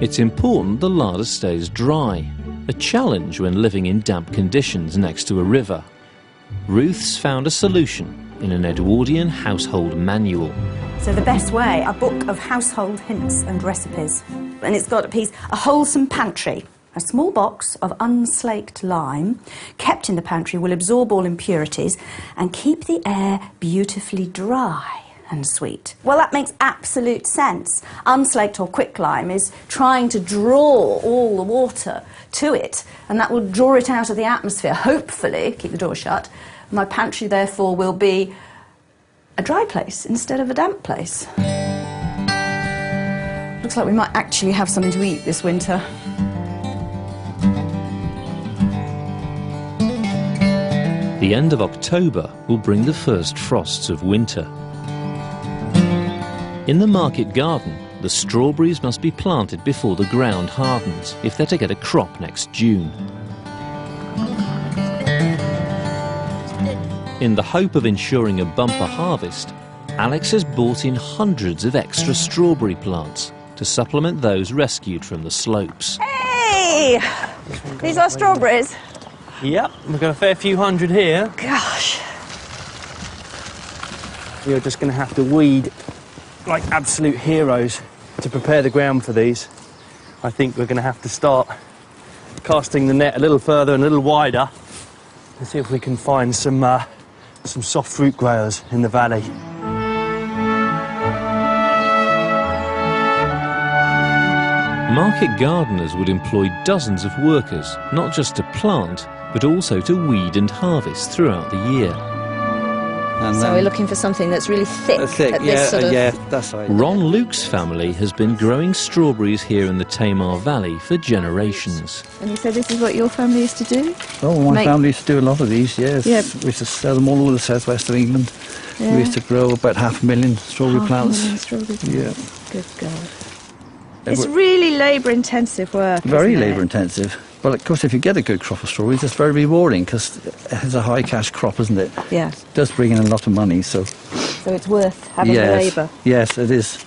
It's important the larder stays dry, a challenge when living in damp conditions next to a river. Ruth's found a solution in an Edwardian household manual. So the best way, a book of household hints and recipes. And it's got a wholesome pantry. A small box of unslaked lime kept in the pantry will absorb all impurities and keep the air beautifully dry and sweet. Well, that makes absolute sense. Unslaked or quicklime is trying to draw all the water to it, and that will draw it out of the atmosphere, hopefully, keep the door shut. My pantry, therefore, will be a dry place instead of a damp place. Looks like we might actually have something to eat this winter. The end of October will bring the first frosts of winter. In the market garden, the strawberries must be planted before the ground hardens if they're to get a crop next June. In the hope of ensuring a bumper harvest, Alex has bought in hundreds of extra strawberry plants to supplement those rescued from the slopes. Hey! These are strawberries. Yep, we've got a fair few hundred here. Gosh. We're just going to have to weed like absolute heroes to prepare the ground for these. I think we're going to have to start casting the net a little further and a little wider and see if we can find some soft fruit growers in the valley. Market gardeners would employ dozens of workers, not just to plant, but also to weed and harvest throughout the year. And so we're looking for something that's really thick. Yeah, that's right. Ron Luke's family has been growing strawberries here in the Tamar Valley for generations. And you said this is what your family used to do? Oh, my family used to do a lot of these, yes. Yeah. We used to sell them all over the southwest of England. Yeah. We used to grow about 500,000 strawberry plants. 500,000 strawberries. Yeah. Good God. It's really labour-intensive work. Very labour-intensive. Well, of course, if you get a good crop of strawberries, it's very rewarding because it's a high-cash crop, isn't it? Yeah. It does bring in a lot of money, so... So it's worth having the labour. Yes, it is.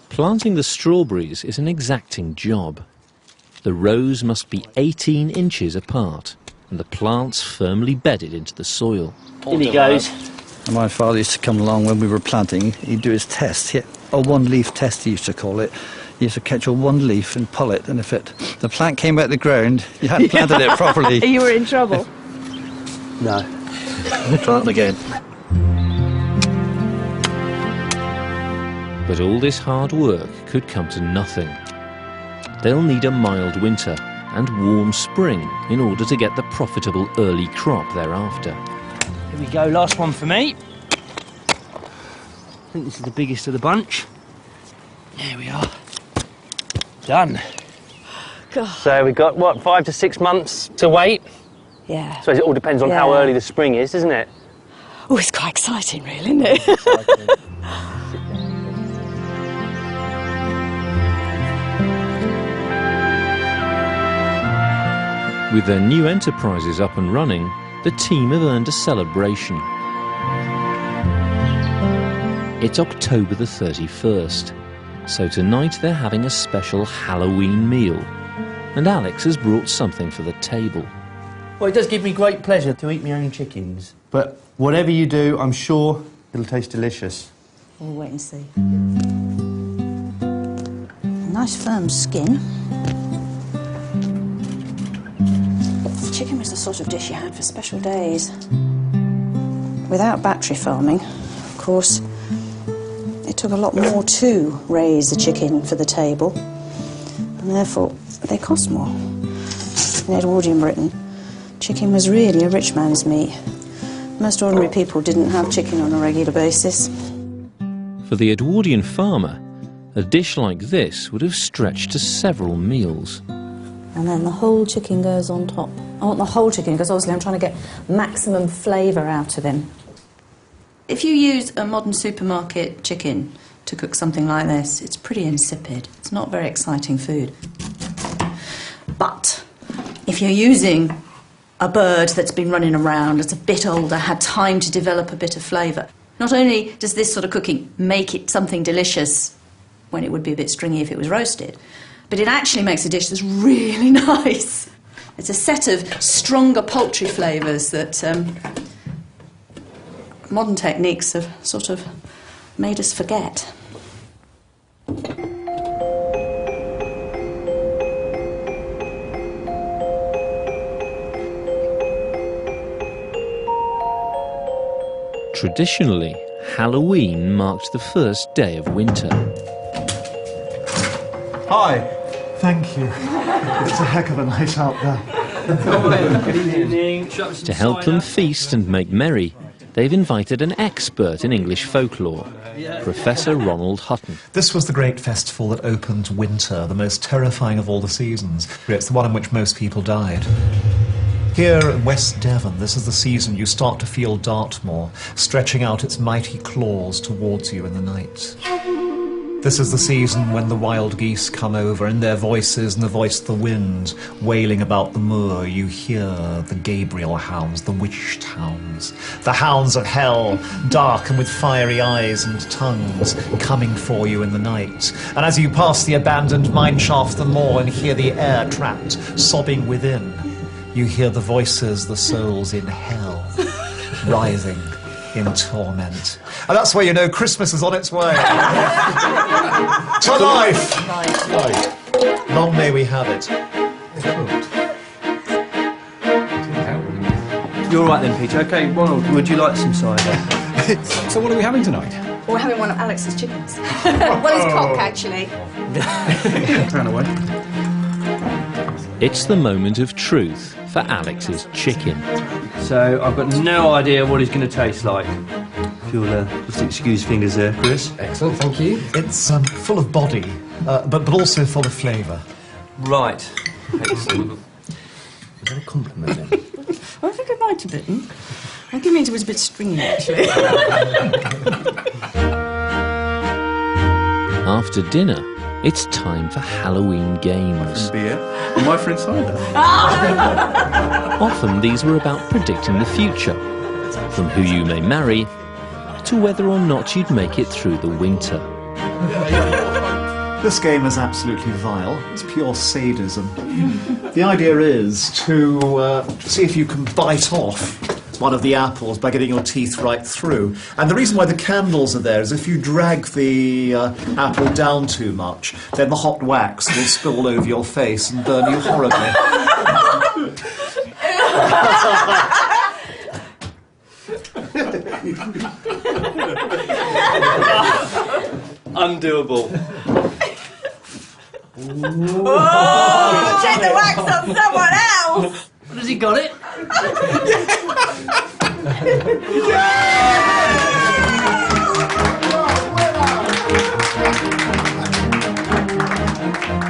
Planting the strawberries is an exacting job. The rows must be 18 inches apart and the plants firmly bedded into the soil. In he goes. And my father used to come along when we were planting. He'd do his test, a one-leaf test, he used to call it. He used to catch a one leaf and pull it, and if the plant came out the ground, you hadn't planted it properly. You were in trouble? No. Plant again. But all this hard work could come to nothing. They'll need a mild winter and warm spring in order to get the profitable early crop thereafter. Here we go, last one for me. I think this is the biggest of the bunch. There we are. Done. God. So we've got, what, 5 to 6 months to wait? Yeah. So it all depends on how early the spring is, doesn't it? Oh, it's quite exciting, really, isn't it? With their new enterprises up and running, the team have earned a celebration. It's October the 31st, so tonight they're having a special Halloween meal, and Alex has brought something for the table. Well, it does give me great pleasure to eat my own chickens, but whatever you do, I'm sure it'll taste delicious. We'll wait and see. Nice firm skin. Chicken was the sort of dish you had for special days. Without battery farming, of course, it took a lot more to raise a chicken for the table, and therefore they cost more. In Edwardian Britain, chicken was really a rich man's meat. Most ordinary people didn't have chicken on a regular basis. For the Edwardian farmer, a dish like this would have stretched to several meals. And then the whole chicken goes on top. I want the whole chicken because obviously I'm trying to get maximum flavour out of him. If you use a modern supermarket chicken to cook something like this, it's pretty insipid. It's not very exciting food. But if you're using a bird that's been running around, that's a bit older, had time to develop a bit of flavour. Not only does this sort of cooking make it something delicious when it would be a bit stringy if it was roasted, but it actually makes a dish that's really nice. It's a set of stronger poultry flavours that modern techniques have sort of made us forget. Traditionally, Halloween marked the first day of winter. Hi. Thank you. It's a heck of a night out there. Good evening. To help them feast and make merry, they've invited an expert in English folklore, Professor Ronald Hutton. This was the great festival that opened winter, the most terrifying of all the seasons. It's the one in which most people died. Here in West Devon, this is the season you start to feel Dartmoor stretching out its mighty claws towards you in the night. This is the season when the wild geese come over, and their voices and the voice of the wind wailing about the moor. You hear the Gabriel hounds, the witched hounds, the hounds of hell, dark and with fiery eyes and tongues, coming for you in the night. And as you pass the abandoned mineshaft of the moor and hear the air trapped, sobbing within, you hear the voices, the souls in hell, writhing in torment. And that's where you know Christmas is on its way. To life! Long may we have it. You're all right then, Peter. OK, Ronald, would you like some cider? So what are we having tonight? We're having one of Alex's chickens. Well, it's cock, actually. Ran away. It's the moment of truth for Alex's chicken. So I've got no idea what he's going to taste like. If you'll just excuse fingers there, Chris. Excellent, thank you. It's full of body, but also full of flavour. Right. Excellent. Is that a compliment then? I think it might have been. I think it means it was a bit stringy, actually. After dinner, it's time for Halloween games. Beer. And my friend cider. Often these were about predicting the future, from who you may marry to whether or not you'd make it through the winter. This game is absolutely vile. It's pure sadism. The idea is to see if you can bite off one of the apples by getting your teeth right through. And the reason why the candles are there is if you drag the apple down too much, then the hot wax will spill over your face and burn you horribly. Undoable. Oh, check the wax on someone else! What, has he got it?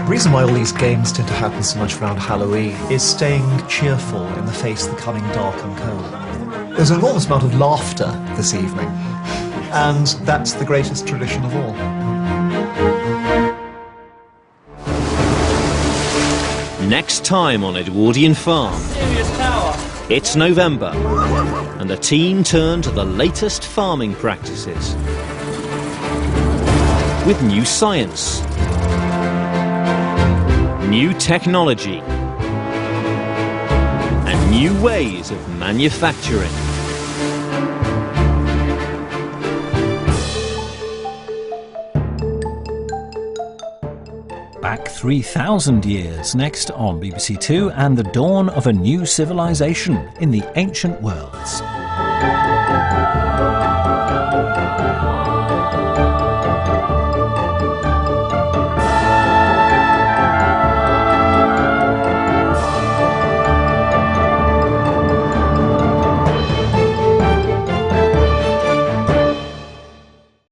The reason why all these games tend to happen so much around Halloween is staying cheerful in the face of the coming dark and cold. There's an enormous amount of laughter this evening, and that's the greatest tradition of all. Next time on Edwardian Farm, it's November, and the team turn to the latest farming practices with new science, new technology, and new ways of manufacturing. Back 3,000 years next on BBC Two, and the dawn of a new civilization in the ancient worlds.